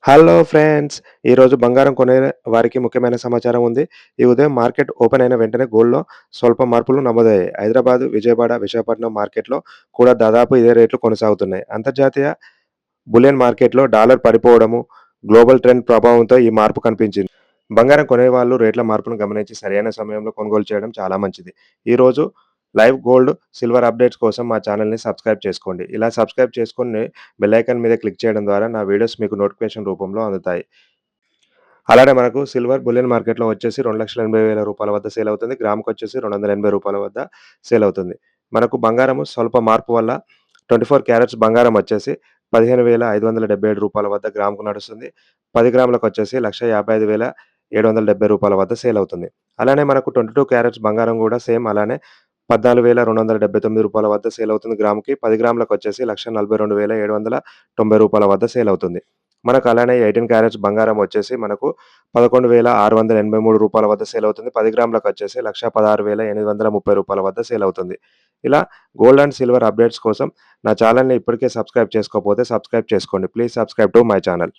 Hello friends! ఈరోజు బంగారం కొనే వారికి ముఖ్యమైన సమాచారం ఉంది. ఈ ఉదయం మార్కెట్ ఓపెన్ అయిన వెంటనే గోల్డ్‌లో స్వల్ప మార్పులు నమోదయ్యాయి. హైదరాబాద్, విజయవాడ, విశాఖపట్నం మార్కెట్‌లో కూడా దాదాపు ఇదే రేట్లు కొనసాగుతున్నాయి. అంతర్జాతీయ బులియన్ మార్కెట్‌లో డాలర్ పడిపోవడము, గ్లోబల్ ట్రెండ్ ప్రభావంతో ఈ మార్పు కనిపించింది. బంగారం కొనేవాళ్ళు రేట్ల మార్పును గమనించి సరైన సమయంలో కొనుగోలు చేయడం చాలా మంచిది. ఈరోజు లైవ్ గోల్డ్, సిల్వర్ అప్డేట్స్ కోసం మా ఛానెల్‌ని సబ్స్క్రైబ్ చేసుకోండి. ఇలా సబ్స్క్రైబ్ చేసుకొని బెల్ ఐకాన్ మీద క్లిక్ చేయడం ద్వారా నా వీడియోస్ మీకు నోటిఫికేషన్ రూపంలో అందుతాయి. అలానే మనకు సిల్వర్ బులియన్ మార్కెట్‌లో వచ్చేసి రూ. 2,80,000 వద్ద సేల్ అవుతుంది. గ్రాముకొచ్చేసి రూ. 280 వద్ద సేల్ అవుతుంది. మనకు బంగారము స్వల్ప మార్పు వల్ల 24 క్యారెట్స్ బంగారం వచ్చేసి రూ. 15,577 వద్ద గ్రాముకు నడుస్తుంది. 10 గ్రాములకొచ్చేసి రూ. 1,55,770 వద్ద సేల్ అవుతుంది. అలానే మనకు 22 క్యారెట్స్ బంగారం గూడా సేమ్ అలానే రూ. 14,279 వద్ద సేల్ అవుతుంది గ్రాముకి. 10 గ్రాములకొచ్చేసి రూ. 1,42,790 వద్ద సేల్ అవుతుంది. మనకు అలానే 18 క్యారెట్స్ బంగారం వచ్చేసి మనకు రూ. 11,683 వద్ద సేల్ అవుతుంది. 10 గ్రాములకొచ్చేసి రూ. 16,830 వద్ద సేల్ అవుతుంది. ఇలా గోల్డ్ అండ్ సిల్వర్ అప్డేట్స్ కోసం నా ఛానెల్‌ని ఇప్పటికే సబ్స్క్రైబ్ చేసుకోకపోతే సబ్స్క్రైబ్ చేసుకోండి. Please subscribe to my channel.